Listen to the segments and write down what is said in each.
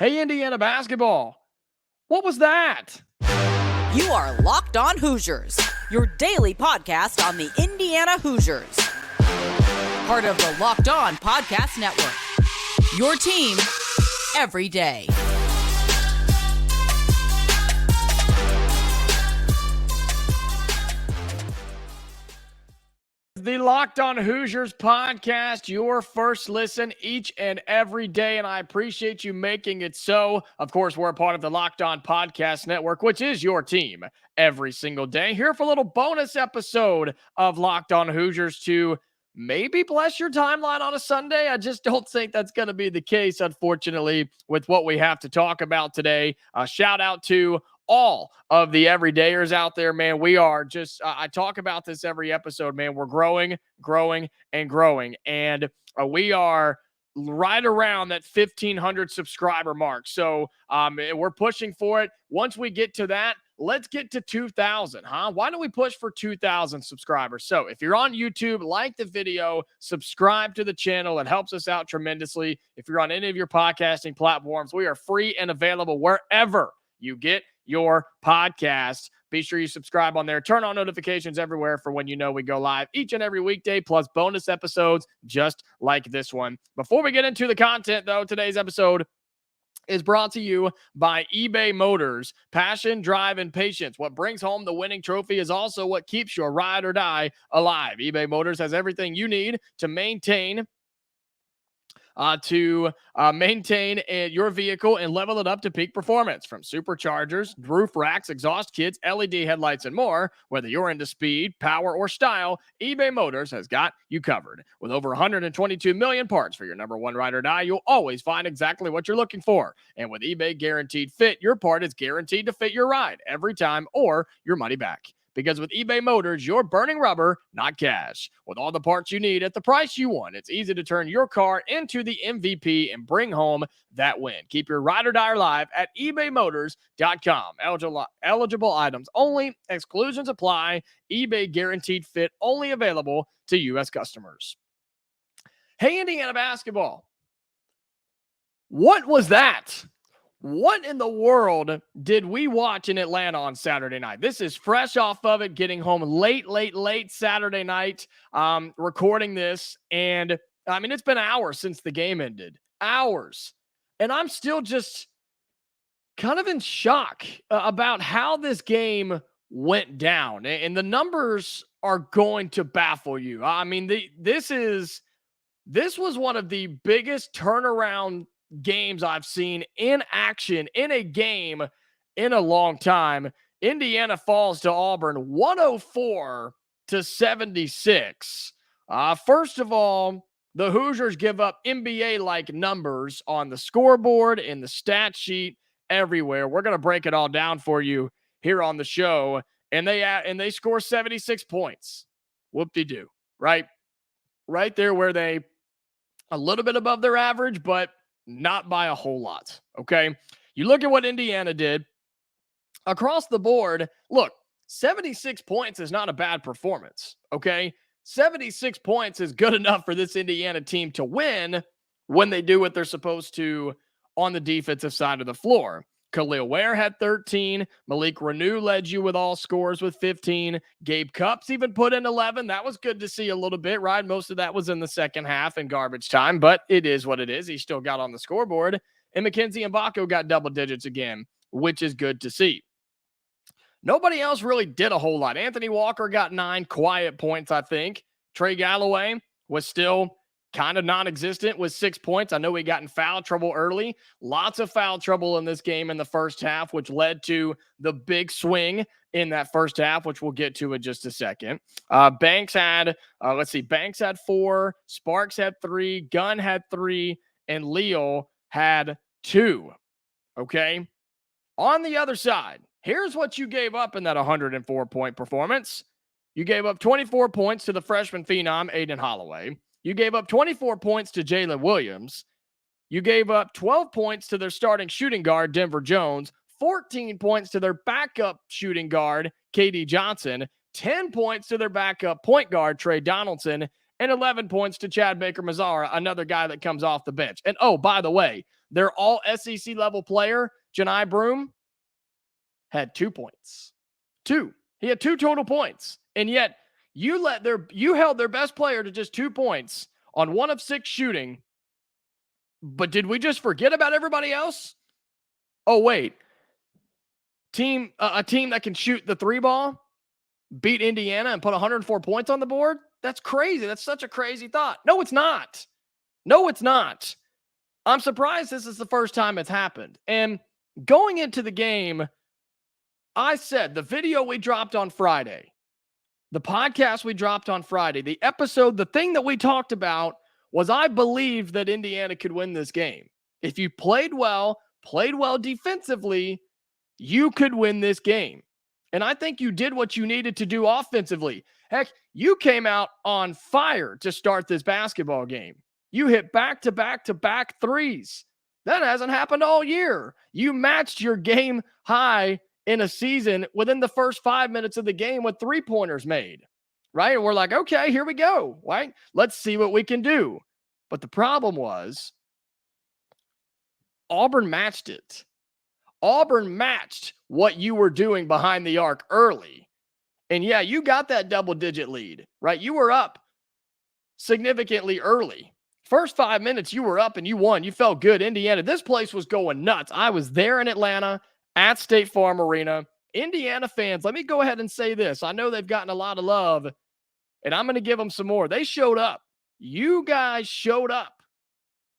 Hey, Indiana basketball. What was that? You are Locked On Hoosiers, your daily podcast on the Indiana Hoosiers. Part of the Locked On Podcast Network. Your team every day. The Locked On Hoosiers podcast, your first listen each and every day, and I appreciate you making it so. Of course, we're a part of the Locked On Podcast Network, which is your team every single day. Here for a little bonus episode of Locked On Hoosiers to maybe bless your timeline on a Sunday. I just don't think that's going to be the case, unfortunately, with what we have to talk about today. Shout out to all of the everydayers out there, man. We are just, I talk about this every episode, man. We're growing. And we are right around that 1,500 subscriber mark. So we're pushing for it. Once we get to that, let's get to 2,000, huh? Why don't we push for 2,000 subscribers? So if you're on YouTube, like the video, subscribe to the channel. It helps us out tremendously. If you're on any of your podcasting platforms, we are free and available wherever you get your podcast. Be sure you subscribe on there. Turn on notifications everywhere for when you know we go live each and every weekday, plus bonus episodes just like this one. Before we get into the content, though, today's episode is brought to you by eBay Motors. Passion, drive, and patience. What brings home the winning trophy is also what keeps your ride or die alive. eBay Motors has everything you need to maintain your vehicle and level it up to peak performance. From superchargers, roof racks, exhaust kits, LED headlights, and more, whether you're into speed, power, or style, eBay Motors has got you covered. With over 122 million parts for your number one ride or die, you'll always find exactly what you're looking for. And with eBay Guaranteed Fit, your part is guaranteed to fit your ride every time or your money back. Because with eBay Motors, you're burning rubber, not cash. With all the parts you need at the price you want, it's easy to turn your car into the MVP and bring home that win. Keep your ride or die alive at ebaymotors.com. Eligible items only. Exclusions apply. eBay Guaranteed Fit only available to U.S. customers. Hey, Indiana basketball. What was that? What in the world did we watch in Atlanta on Saturday night? This is fresh off of it, getting home late Saturday night, recording this. And, I mean, it's been hours since the game ended. Hours. And I'm still just kind of in shock about how this game went down. And the numbers are going to baffle you. I mean, this was one of the biggest turnaround games I've seen in action in a game in a long time. Indiana falls to Auburn 104-76. First of all, the Hoosiers give up NBA-like numbers on the scoreboard, in the stat sheet, everywhere. We're going to break it all down for you here on the show. And they score 76 points. Whoop-de-doo, right? Right there where they a little bit above their average, but not by a whole lot, okay? You look at what Indiana did across the board. Look, 76 points is not a bad performance, okay? 76 points is good enough for this Indiana team to win when they do what they're supposed to on the defensive side of the floor. Kel'el Ware had 13. Malik Renew led you with all scores with 15. Gabe Cupps even put in 11. That was good to see a little bit, right? Most of that was in the second half in garbage time, but it is what it is. He still got on the scoreboard. And Mackenzie and Mgbako got double digits again, which is good to see. Nobody else really did a whole lot. Anthony Walker got 9 quiet points, I think. Trey Galloway was still kind of non-existent with 6 points. I know he got in foul trouble early. Lots of foul trouble in this game in the first half, which led to the big swing in that first half, which we'll get to in just a second. Banks had 4, Sparks had 3, Gunn had 3, and Leal had 2. Okay? On the other side, here's what you gave up in that 104-point performance. You gave up 24 points to the freshman phenom, Aden Holloway. You gave up 24 points to Jalen Williams. You gave up 12 points to their starting shooting guard, Denver Jones, 14 points to their backup shooting guard, KD Johnson, 10 points to their backup point guard, Trey Donaldson, and 11 points to Chad Baker-Mazara, another guy that comes off the bench. And, oh, by the way, their all SEC level player, Johni Broome, had 2 points. 2. He had 2 total points. And yet you held their best player to just 2 points on 1 of 6 shooting. But did we just forget about everybody else? Oh, wait. A team that can shoot the 3 ball beat Indiana and put 104 points on the board? That's crazy. That's such a crazy thought. No, it's not. No, it's not. I'm surprised this is the first time it's happened. And going into the game, I said the video we dropped on Friday, the podcast we dropped on Friday, the episode, the thing that we talked about was I believed that Indiana could win this game. If you played well defensively, you could win this game. And I think you did what you needed to do offensively. Heck, you came out on fire to start this basketball game. You hit back-to-back threes. That hasn't happened all year. You matched your game high in a season within the first 5 minutes of the game with 3-pointers made, right? And we're like, okay, here we go, right? Let's see what we can do. But the problem was Auburn matched it. Auburn matched what you were doing behind the arc early. And yeah, you got that double-digit lead, right? You were up significantly early. First 5 minutes, you were up and you won. You felt good. Indiana, this place was going nuts. I was there in Atlanta at State Farm Arena. Indiana fans, let me go ahead and say this. I know they've gotten a lot of love, and I'm going to give them some more. They showed up. You guys showed up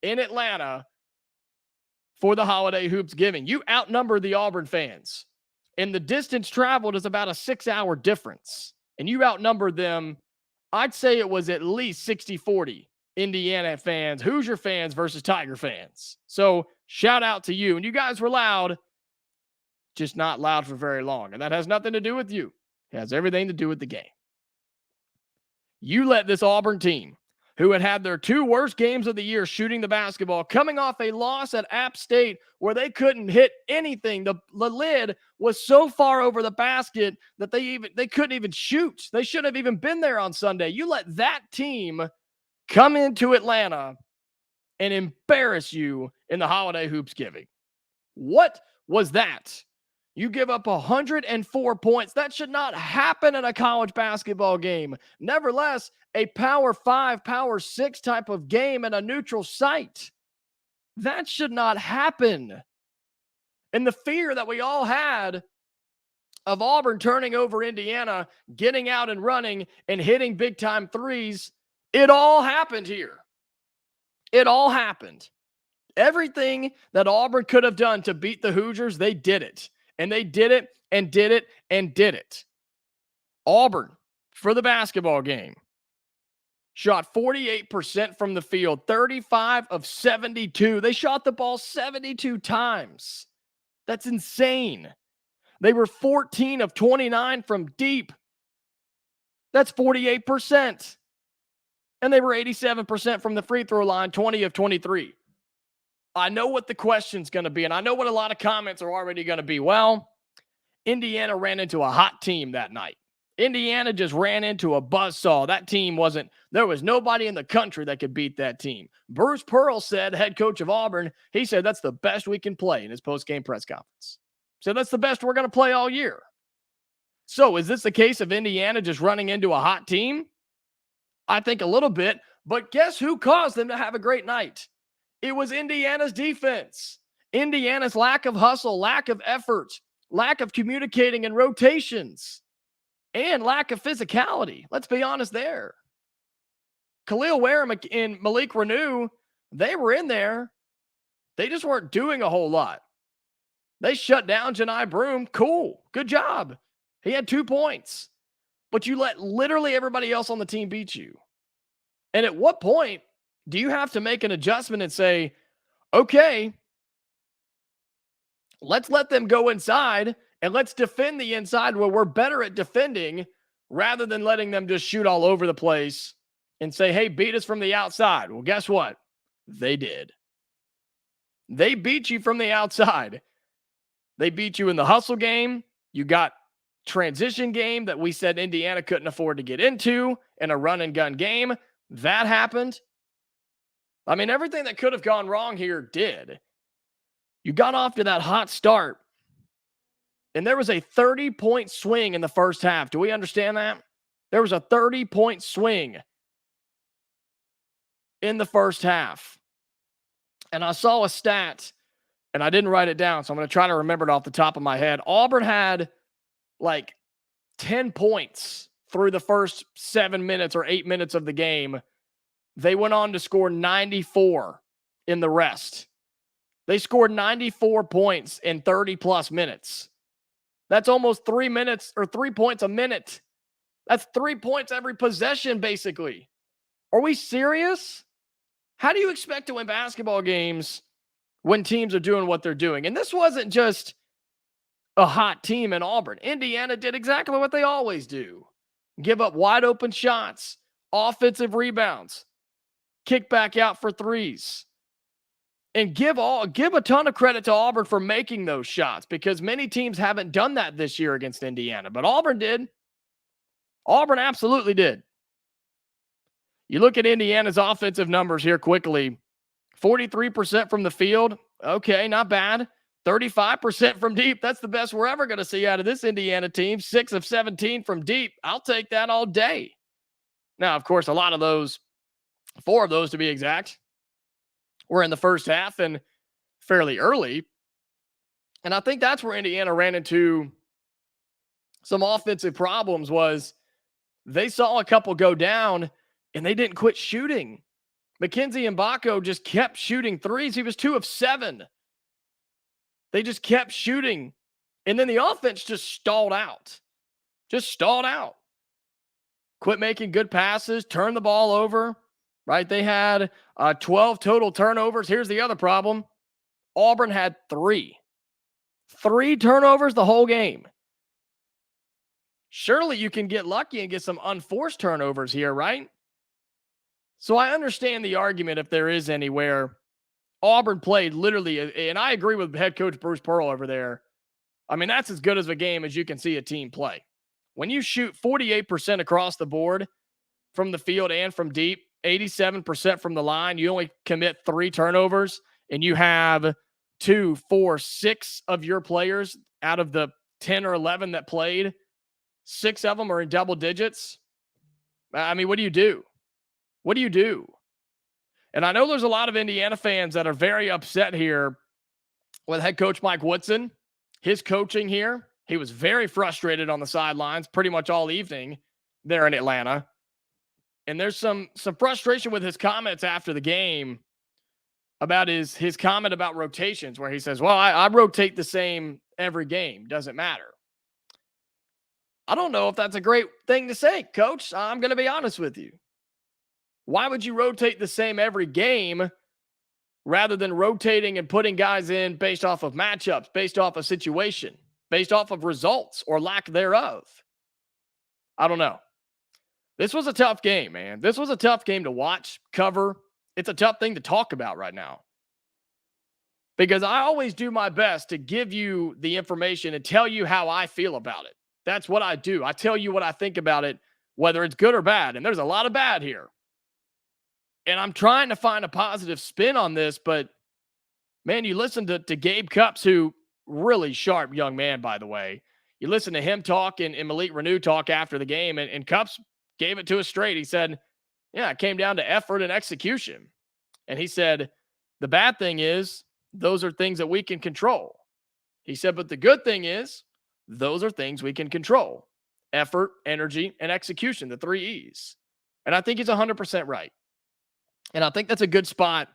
in Atlanta for the Holiday Hoopsgiving. You outnumber the Auburn fans. And the distance traveled is about a 6-hour difference. And you outnumbered them, I'd say it was at least 60-40 Indiana fans, Hoosier fans versus Tiger fans. So shout out to you. And you guys were loud, just not loud for very long. And that has nothing to do with you. It has everything to do with the game. You let this Auburn team, who had their 2 worst games of the year shooting the basketball, coming off a loss at App State where they couldn't hit anything. The lid was so far over the basket that they couldn't even shoot. They should have even been there on Sunday. You let that team come into Atlanta and embarrass you in the Holiday Hoopsgiving. What was that? You give up 104 points. That should not happen in a college basketball game. Nevertheless, a Power 5, Power 6 type of game in a neutral site. That should not happen. And the fear that we all had of Auburn turning over Indiana, getting out and running and hitting big-time threes, it all happened here. It all happened. Everything that Auburn could have done to beat the Hoosiers, they did it. And they did it and did it and did it. Auburn, for the basketball game, shot 48% from the field, 35 of 72. They shot the ball 72 times. That's insane. They were 14 of 29 from deep. That's 48%. And they were 87% from the free throw line, 20 of 23. I know what the question's going to be, and I know what a lot of comments are already going to be. Well, Indiana ran into a hot team that night. Indiana just ran into a buzzsaw. That team there was nobody in the country that could beat that team. Bruce Pearl said, head coach of Auburn, he said that's the best we can play in his post-game press conference. So that's the best we're going to play all year. So is this the case of Indiana just running into a hot team? I think a little bit, but guess who caused them to have a great night? It was Indiana's defense. Indiana's lack of hustle, lack of effort, lack of communicating and rotations, and lack of physicality. Let's be honest there. Kel'el, Ware, and Malik Renew, they were in there. They just weren't doing a whole lot. They shut down Johni Broome. Cool. Good job. He had 2 points. But you let literally everybody else on the team beat you. And at what point do you have to make an adjustment and say, okay, let's let them go inside and let's defend the inside where we're better at defending rather than letting them just shoot all over the place and say, hey, beat us from the outside. Well, guess what? They did. They beat you from the outside. They beat you in the hustle game. You got transition game that we said Indiana couldn't afford to get into in a run and gun game. That happened. I mean, everything that could have gone wrong here did. You got off to that hot start, and there was a 30-point swing in the first half. Do we understand that? There was a 30-point swing in the first half. And I saw a stat, and I didn't write it down, so I'm going to try to remember it off the top of my head. Auburn had like 10 points through the first 7 minutes or 8 minutes of the game. They went on to score 94 in the rest. They scored 94 points in 30-plus minutes. That's almost 3 minutes or 3 points a minute. That's 3 points every possession, basically. Are we serious? How do you expect to win basketball games when teams are doing what they're doing? And this wasn't just a hot team in Auburn. Indiana did exactly what they always do. Give up wide open shots, offensive rebounds, kick back out for threes. And give a ton of credit to Auburn for making those shots, because many teams haven't done that this year against Indiana. But Auburn did. Auburn absolutely did. You look at Indiana's offensive numbers here quickly. 43% from the field. Okay, not bad. 35% from deep. That's the best we're ever going to see out of this Indiana team. 6 of 17 from deep. I'll take that all day. Now, of course, a lot of those, 4 of those to be exact, were in the first half and fairly early. And I think that's where Indiana ran into some offensive problems. Was they saw a couple go down and they didn't quit shooting. Mackenzie and Mgbako just kept shooting threes. He was 2 of 7. They just kept shooting. And then the offense just stalled out. Quit making good passes, turn the ball over. Right? They had 12 total turnovers. Here's the other problem. Auburn had 3. 3 turnovers the whole game. Surely you can get lucky and get some unforced turnovers here, right? So I understand the argument, if there is any, where Auburn played literally, and I agree with head coach Bruce Pearl over there. I mean, that's as good as a game as you can see a team play. When you shoot 48% across the board from the field and from deep, 87% from the line, you only commit 3 turnovers, and you have 2, 4, 6 of your players out of the 10 or 11 that played, 6 of them are in double digits. I mean, what do you do? What do you do? And I know there's a lot of Indiana fans that are very upset here with head coach Mike Woodson. His coaching here, he was very frustrated on the sidelines pretty much all evening there in Atlanta. And there's some frustration with his comments after the game about his comment about rotations, where he says, well, I rotate the same every game. Doesn't matter. I don't know if that's a great thing to say, Coach. I'm going to be honest with you. Why would you rotate the same every game rather than rotating and putting guys in based off of matchups, based off of situation, based off of results or lack thereof? I don't know. This was a tough game, man. This was a tough game to watch, cover. It's a tough thing to talk about right now, because I always do my best to give you the information and tell you how I feel about it. That's what I do. I tell you what I think about it, whether it's good or bad. And there's a lot of bad here. And I'm trying to find a positive spin on this, but man, you listen to Gabe Cupps, who really sharp young man, by the way. You listen to him talk and Malik Renew talk after the game, and Cupps gave it to us straight. He said, yeah, it came down to effort and execution. And he said, the bad thing is those are things that we can control. He said, but the good thing is those are things we can control. Effort, energy, and execution, the 3 E's. And I think he's 100% right. And I think that's a good spot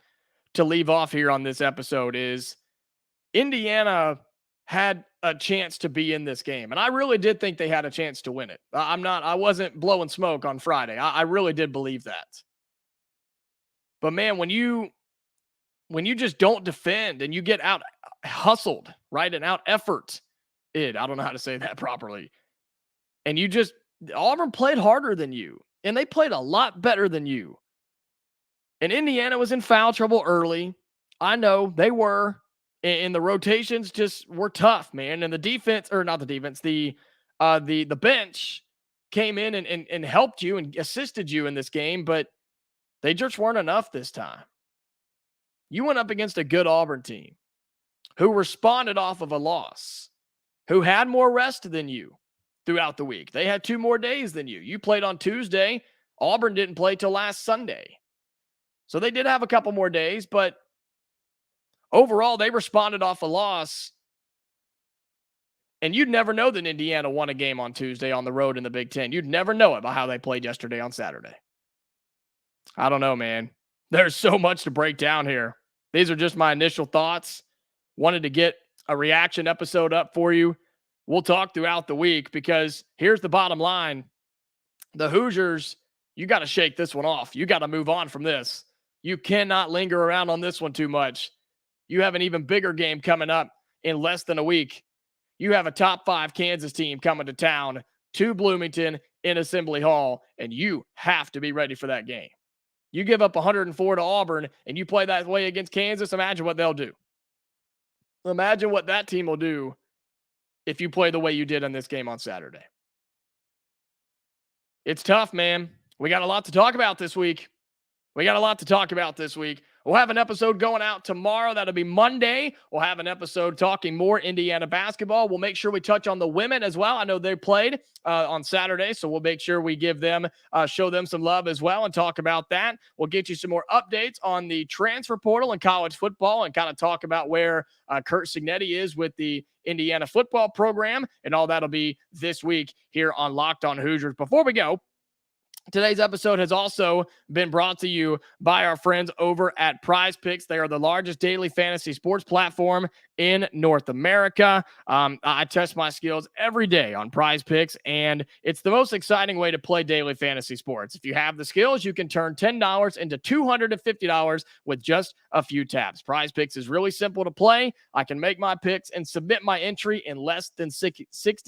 to leave off here on this episode. Is Indiana had a chance to be in this game. And I really did think they had a chance to win it. I wasn't blowing smoke on Friday. I really did believe that. But man, when you just don't defend and you get out hustled, right? And out effort, I don't know how to say that properly. And Auburn played harder than you, and they played a lot better than you. And Indiana was in foul trouble early. I know they were. And the rotations just were tough, man. And the defense, or not the defense, the bench came in and helped you and assisted you in this game, but they just weren't enough this time. You went up against a good Auburn team. who responded off of a loss, who had more rest than you throughout the week. They had 2 more days than you. You played on Tuesday. Auburn didn't play till last Sunday. So they did have a couple more days, but overall, they responded off a loss. And you'd never know that Indiana won a game on Tuesday on the road in the Big Ten. You'd never know it by how they played yesterday on Saturday. I don't know, man. There's so much to break down here. These are just my initial thoughts. Wanted to get a reaction episode up for you. We'll talk throughout the week because here's the bottom line. The Hoosiers, you got to shake this one off. You got to move on from this. You cannot linger around on this one too much. You have an even bigger game coming up in less than a week. You have a top 5 Kansas team coming to town to Bloomington in Assembly Hall, and you have to be ready for that game. You give up 104 to Auburn, and you play that way against Kansas, imagine what they'll do. Imagine what that team will do if you play the way you did in this game on Saturday. It's tough, man. We got a lot to talk about this week. We'll have an episode going out tomorrow. That'll be Monday. We'll have an episode talking more Indiana basketball. We'll make sure we touch on the women as well. I know they played on Saturday, so we'll make sure we give them, show them some love as well and talk about that. We'll get you some more updates on the transfer portal and college football and kind of talk about where Curt Cignetti is with the Indiana football program, and all that'll be this week here on Locked On Hoosiers. Before we go, today's episode has also been brought to you by our friends over at Prize Picks. They are the largest daily fantasy sports platform in North America. I test my skills every day on Prize Picks, and it's the most exciting way to play daily fantasy sports. If you have the skills, you can turn $10 into $250 with just a few taps. Prize Picks is really simple to play. I can make my picks and submit my entry in less than 60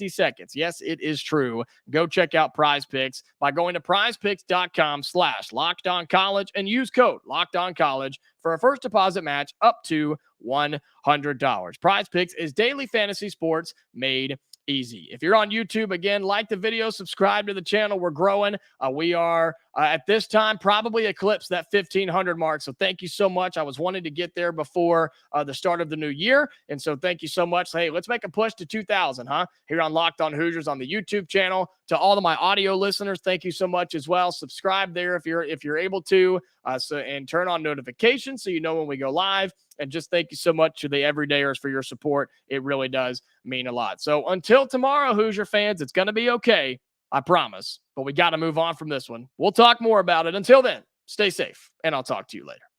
seconds. Yes, it is true. Go check out Prize Picks by going to prizepicks.com/LockedOnCollege and use code LockedOnCollege for a first deposit match up to $100. Prize Picks is daily fantasy sports made easy. If you're on YouTube, again, like the video, subscribe to the channel. We're growing. We are at this time probably eclipse that 1,500 mark. So thank you so much. I was wanting to get there before the start of the new year. And so thank you so much. Hey, let's make a push to 2,000, here on Locked On Hoosiers on the YouTube channel. To all of my audio listeners, thank you so much as well. Subscribe there if you're able to, and turn on notifications so you know when we go live. And just thank you so much to the everydayers for your support. It really does mean a lot. So until tomorrow, Hoosier fans, it's going to be okay. I promise. But we got to move on from this one. We'll talk more about it. Until then, stay safe, and I'll talk to you later.